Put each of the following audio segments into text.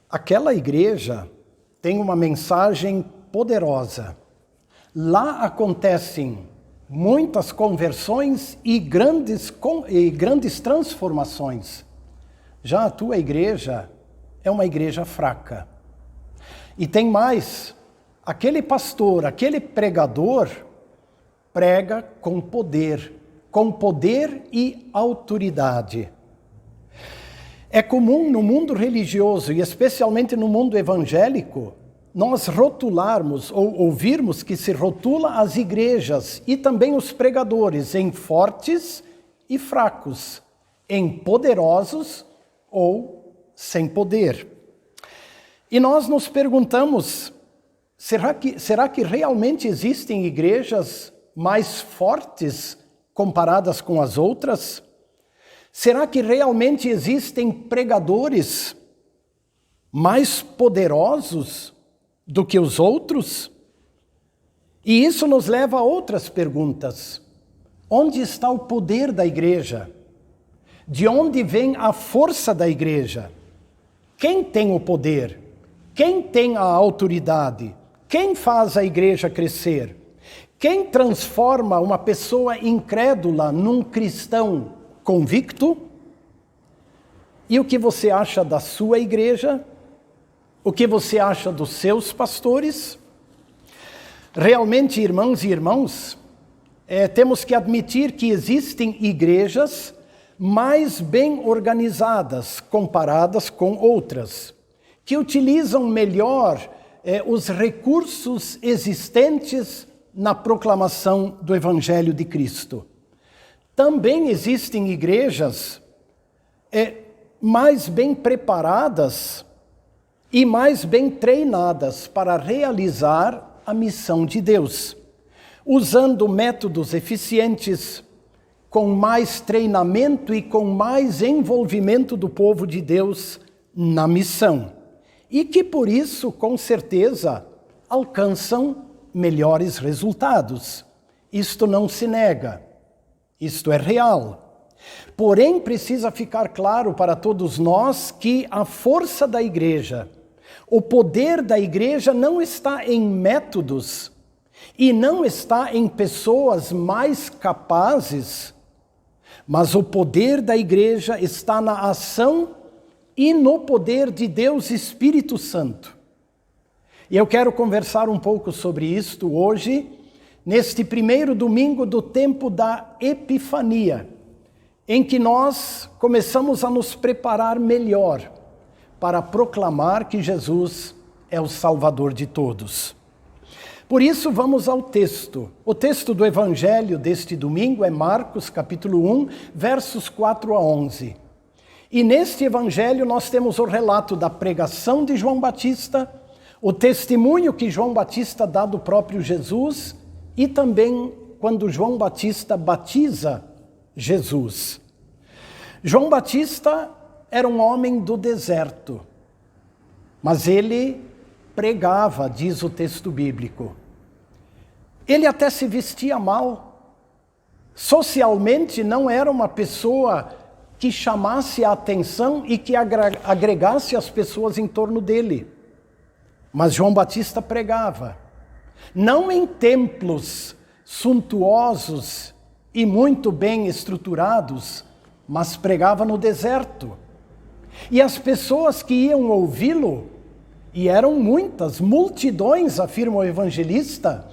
Aquela igreja tem uma mensagem poderosa. Lá acontecem muitas conversões e grandes transformações. Já a tua igreja é uma igreja fraca. E tem mais, aquele pastor, aquele pregador, prega com poder e autoridade. É comum no mundo religioso, e especialmente no mundo evangélico, nós rotularmos ou ouvirmos que se rotula as igrejas e também os pregadores em fortes e fracos, em poderosos ou sem poder. E nós nos perguntamos, será que realmente existem igrejas mais fortes comparadas com as outras? Será que realmente existem pregadores mais poderosos do que os outros? E isso nos leva a outras perguntas. Onde está o poder da igreja? De onde vem a força da igreja? Quem tem o poder? Quem tem a autoridade? Quem faz a igreja crescer? Quem transforma uma pessoa incrédula num cristão convicto? E o que você acha da sua igreja? O que você acha dos seus pastores? Realmente, irmãos e irmãos, temos que admitir que existem igrejas mais bem organizadas comparadas com outras, que utilizam melhor os recursos existentes na proclamação do Evangelho de Cristo. Também existem igrejas mais bem preparadas e mais bem treinadas para realizar a missão de Deus, usando métodos eficientes, com mais treinamento e com mais envolvimento do povo de Deus na missão. E que por isso, com certeza, alcançam melhores resultados. Isto não se nega. Isto é real. Porém, precisa ficar claro para todos nós que a força da igreja, o poder da igreja não está em métodos e não está em pessoas mais capazes, mas o poder da igreja está na ação e no poder de Deus Espírito Santo. E eu quero conversar um pouco sobre isto hoje, neste primeiro domingo do tempo da Epifania, em que nós começamos a nos preparar melhor para proclamar que Jesus é o Salvador de todos. Por isso, vamos ao texto. O texto do Evangelho deste domingo é Marcos, capítulo 1, versos 4 a 11. E neste Evangelho nós temos o relato da pregação de João Batista, o testemunho que João Batista dá do próprio Jesus e também quando João Batista batiza Jesus. João Batista era um homem do deserto, mas ele pregava, diz o texto bíblico. Ele até se vestia mal. Socialmente não era uma pessoa que chamasse a atenção e que agregasse as pessoas em torno dele. Mas João Batista pregava, não em templos suntuosos e muito bem estruturados, mas pregava no deserto. E as pessoas que iam ouvi-lo, e eram muitas, multidões, afirma o evangelista,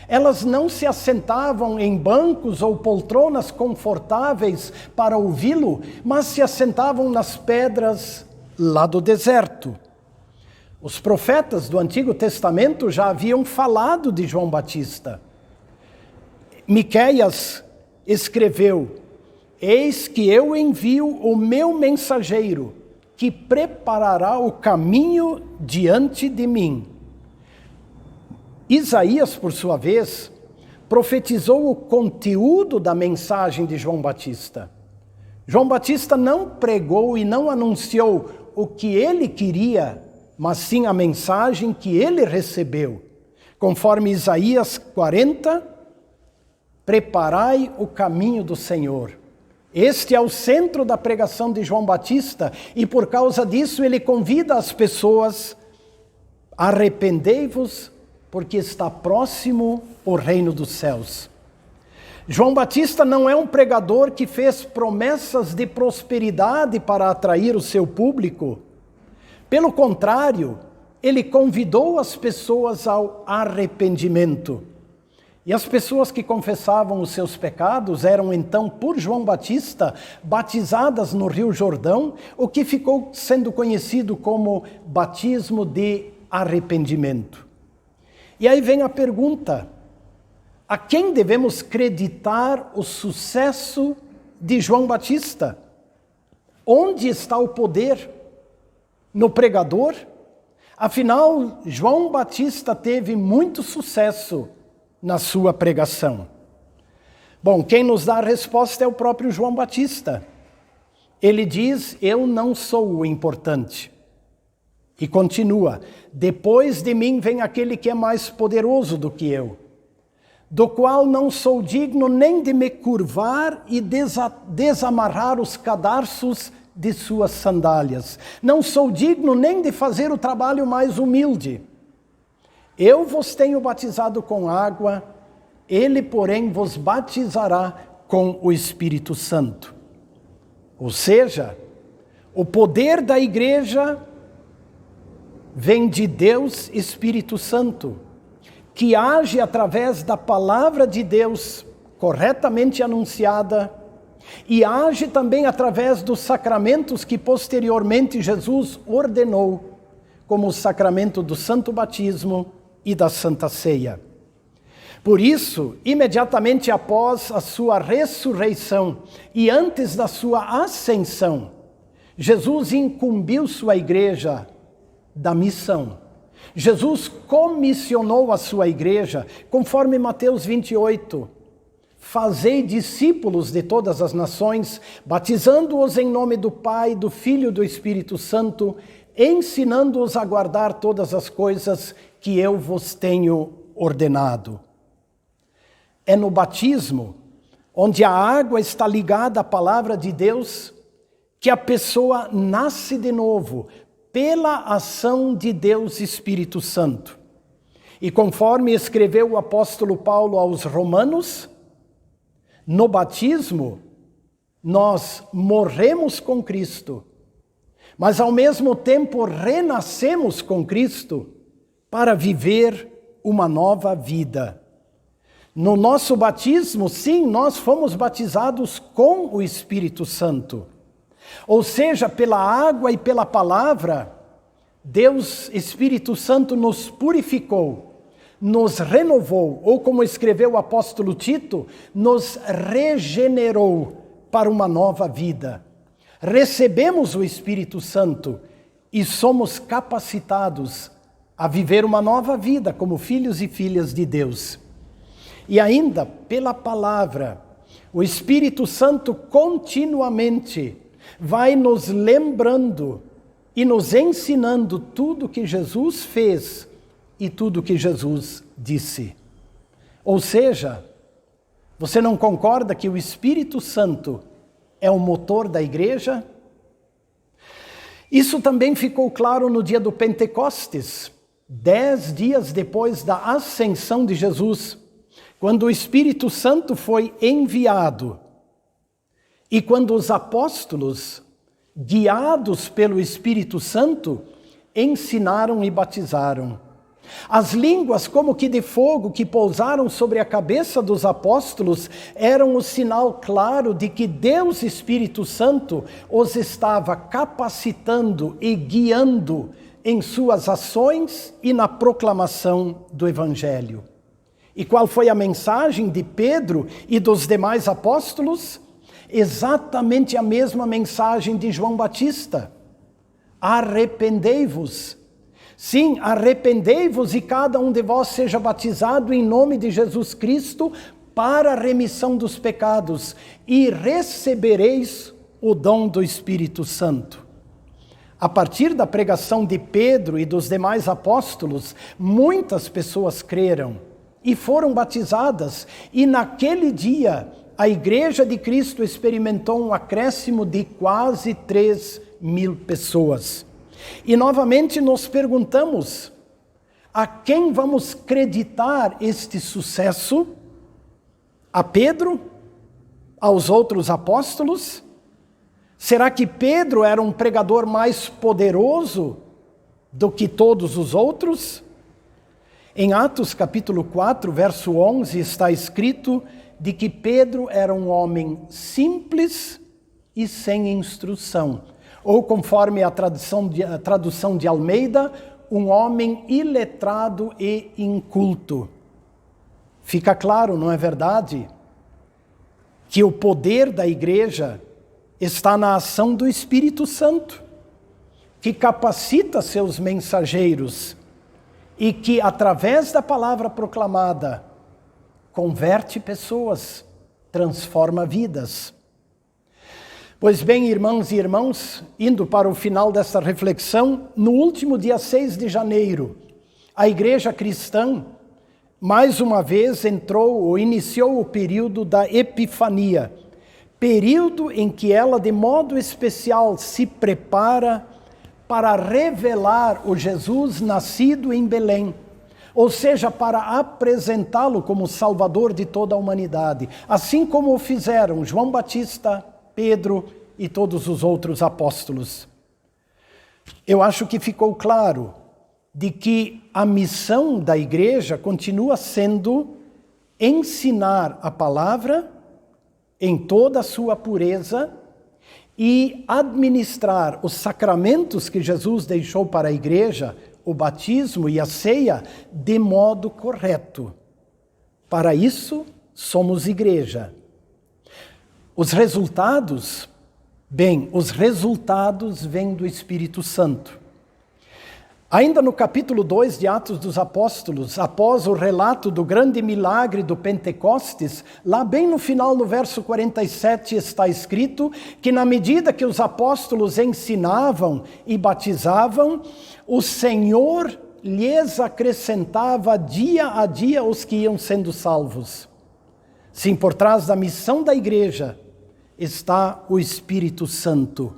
elas não se assentavam em bancos ou poltronas confortáveis para ouvi-lo, mas se assentavam nas pedras lá do deserto. Os profetas do Antigo Testamento já haviam falado de João Batista. Miqueias escreveu: eis que eu envio o meu mensageiro, que preparará o caminho diante de mim. Isaías, por sua vez, profetizou o conteúdo da mensagem de João Batista. João Batista não pregou e não anunciou o que ele queria, mas sim a mensagem que ele recebeu. Conforme Isaías 40, preparai o caminho do Senhor, Este é o centro da pregação de João Batista e por causa disso ele convida as pessoas: arrependei-vos, porque está próximo o reino dos céus. João Batista não é um pregador que fez promessas de prosperidade para atrair o seu público. Pelo contrário, ele convidou as pessoas ao arrependimento. E as pessoas que confessavam os seus pecados eram então, por João Batista, batizadas no Rio Jordão, o que ficou sendo conhecido como batismo de arrependimento. E aí vem a pergunta: a quem devemos creditar o sucesso de João Batista? Onde está o poder? No pregador? Afinal, João Batista teve muito sucesso na sua pregação. Bom, quem nos dá a resposta é o próprio João Batista. Ele diz: eu não sou o importante. E continua: depois de mim vem aquele que é mais poderoso do que eu, do qual não sou digno nem de me curvar e desamarrar os cadarços de suas sandálias. Não sou digno nem de fazer o trabalho mais humilde. Eu vos tenho batizado com água, ele, porém, vos batizará com o Espírito Santo. Ou seja, o poder da igreja vem de Deus Espírito Santo, que age através da palavra de Deus corretamente anunciada e age também através dos sacramentos que posteriormente Jesus ordenou, como o sacramento do Santo Batismo e da Santa Ceia. Por isso, imediatamente após a sua ressurreição e antes da sua ascensão, Jesus incumbiu sua igreja da missão. Jesus comissionou a sua igreja, conforme Mateus 28. Fazei discípulos de todas as nações, batizando-os em nome do Pai, do Filho e do Espírito Santo, ensinando-os a guardar todas as coisas que eu vos tenho ordenado. É no batismo, onde a água está ligada à palavra de Deus, que a pessoa nasce de novo, pela ação de Deus Espírito Santo. E conforme escreveu o apóstolo Paulo aos Romanos, no batismo, nós morremos com Cristo, mas ao mesmo tempo renascemos com Cristo para viver uma nova vida. No nosso batismo, sim, nós fomos batizados com o Espírito Santo. Ou seja, pela água e pela palavra, Deus, Espírito Santo, nos purificou, nos renovou, ou como escreveu o apóstolo Tito, nos regenerou para uma nova vida. Recebemos o Espírito Santo e somos capacitados a viver uma nova vida como filhos e filhas de Deus. E ainda, pela palavra, o Espírito Santo continuamente vai nos lembrando e nos ensinando tudo que Jesus fez e tudo que Jesus disse. Ou seja, você não concorda que o Espírito Santo é o motor da igreja? Isso também ficou claro no dia do Pentecostes, 10 dias depois da ascensão de Jesus, quando o Espírito Santo foi enviado. E quando os apóstolos, guiados pelo Espírito Santo, ensinaram e batizaram. As línguas como que de fogo que pousaram sobre a cabeça dos apóstolos eram o sinal claro de que Deus Espírito Santo os estava capacitando e guiando em suas ações e na proclamação do Evangelho. E qual foi a mensagem de Pedro e dos demais apóstolos? Exatamente a mesma mensagem de João Batista. Arrependei-vos. Sim, arrependei-vos e cada um de vós seja batizado em nome de Jesus Cristo para a remissão dos pecados e recebereis o dom do Espírito Santo. A partir da pregação de Pedro e dos demais apóstolos, muitas pessoas creram e foram batizadas, e naquele dia a Igreja de Cristo experimentou um acréscimo de quase 3.000 pessoas. E novamente nos perguntamos, a quem vamos creditar este sucesso? A Pedro? Aos outros apóstolos? Será que Pedro era um pregador mais poderoso do que todos os outros? Em Atos capítulo 4, verso 11, está escrito de que Pedro era um homem simples e sem instrução. Ou, conforme a tradução de Almeida, um homem iletrado e inculto. Fica claro, não é verdade, que o poder da igreja está na ação do Espírito Santo, que capacita seus mensageiros e que, através da palavra proclamada, converte pessoas, transforma vidas. Pois bem, irmãs e irmãos, indo para o final desta reflexão, no último dia 6 de janeiro, a igreja cristã, mais uma vez, entrou ou iniciou o período da Epifania, período em que ela, de modo especial, se prepara para revelar o Jesus nascido em Belém, ou seja, para apresentá-lo como Salvador de toda a humanidade, assim como o fizeram João Batista, Pedro e todos os outros apóstolos. Eu acho que ficou claro de que a missão da igreja continua sendo ensinar a palavra em toda a sua pureza e administrar os sacramentos que Jesus deixou para a igreja, o batismo e a ceia, de modo correto. Para isso, somos igreja. Os resultados vêm do Espírito Santo. Ainda no capítulo 2 de Atos dos Apóstolos, após o relato do grande milagre do Pentecostes, lá bem no final, no verso 47, está escrito que na medida que os apóstolos ensinavam e batizavam, o Senhor lhes acrescentava dia a dia os que iam sendo salvos. Sim, por trás da missão da igreja está o Espírito Santo.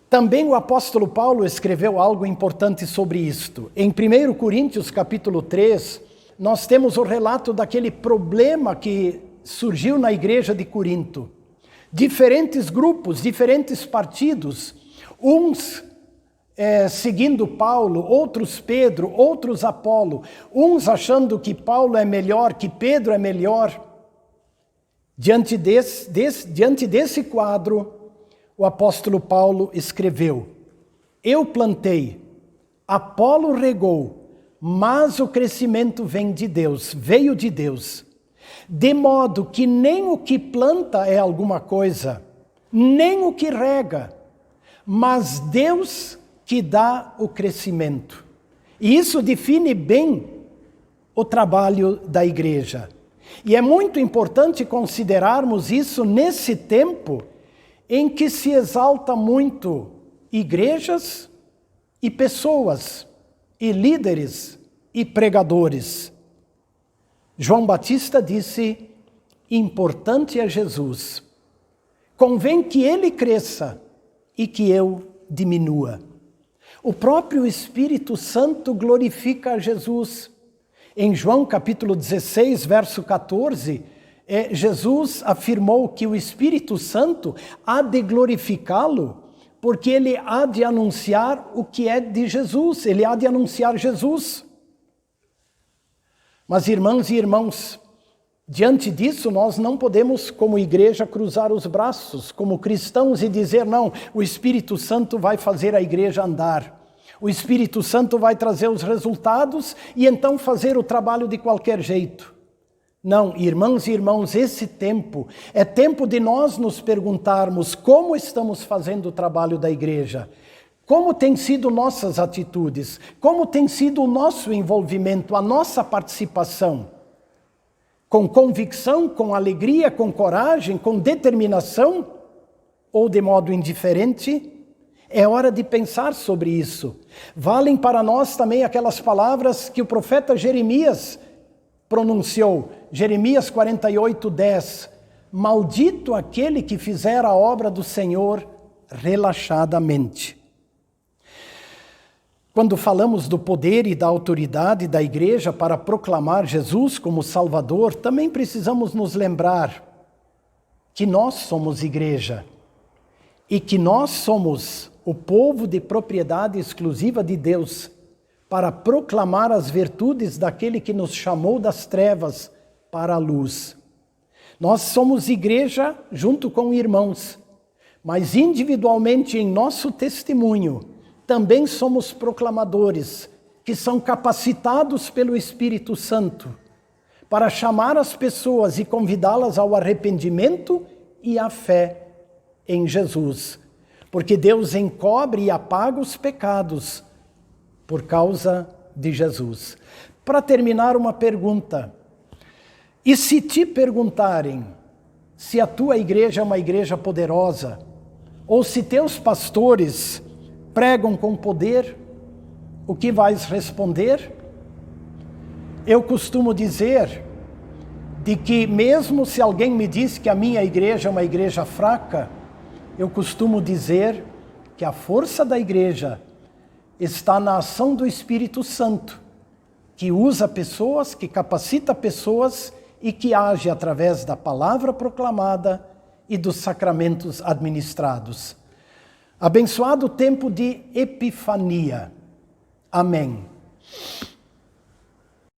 Também o apóstolo Paulo escreveu algo importante sobre isto. Em 1 Coríntios capítulo 3, nós temos o relato daquele problema que surgiu na igreja de Corinto. Diferentes grupos, diferentes partidos, uns seguindo Paulo, outros Pedro, outros Apolo, uns achando que Paulo é melhor, que Pedro é melhor. Diante desse quadro, o apóstolo Paulo escreveu: eu plantei, Apolo regou, mas o crescimento veio de Deus. De modo que nem o que planta é alguma coisa, nem o que rega, mas Deus que dá o crescimento. E isso define bem o trabalho da igreja. E é muito importante considerarmos isso nesse tempo em que se exalta muito igrejas e pessoas, e líderes e pregadores. João Batista disse: importante é Jesus. Convém que ele cresça e que eu diminua. O próprio Espírito Santo glorifica a Jesus. Em João capítulo 16, verso 14, Jesus afirmou que o Espírito Santo há de glorificá-lo, porque ele há de anunciar o que é de Jesus, ele há de anunciar Jesus. Mas, irmãs e irmãos, diante disso, nós não podemos, como igreja, cruzar os braços, como cristãos, e dizer: não, o Espírito Santo vai fazer a igreja andar. O Espírito Santo vai trazer os resultados e então fazer o trabalho de qualquer jeito. Não, irmãs e irmãos, esse tempo é tempo de nós nos perguntarmos como estamos fazendo o trabalho da igreja. Como têm sido nossas atitudes? Como tem sido o nosso envolvimento, a nossa participação? Com convicção, com alegria, com coragem, com determinação? Ou de modo indiferente? É hora de pensar sobre isso. Valem para nós também aquelas palavras que o profeta Jeremias pronunciou, Jeremias 48:10, maldito aquele que fizer a obra do Senhor relaxadamente. Quando falamos do poder e da autoridade da igreja para proclamar Jesus como Salvador, também precisamos nos lembrar que nós somos igreja e que nós somos o povo de propriedade exclusiva de Deus para proclamar as virtudes daquele que nos chamou das trevas para a luz. Nós somos igreja junto com irmãos, mas individualmente em nosso testemunho também somos proclamadores que são capacitados pelo Espírito Santo para chamar as pessoas e convidá-las ao arrependimento e à fé em Jesus. Porque Deus encobre e apaga os pecados por causa de Jesus. Para terminar, uma pergunta. E se te perguntarem se a tua igreja é uma igreja poderosa, ou se teus pastores pregam com poder, o que vais responder? Eu costumo dizer de que mesmo se alguém me diz que a minha igreja é uma igreja fraca, eu costumo dizer que a força da igreja está na ação do Espírito Santo, que usa pessoas, que capacita pessoas e que age através da palavra proclamada e dos sacramentos administrados. Abençoado tempo de Epifania. Amém.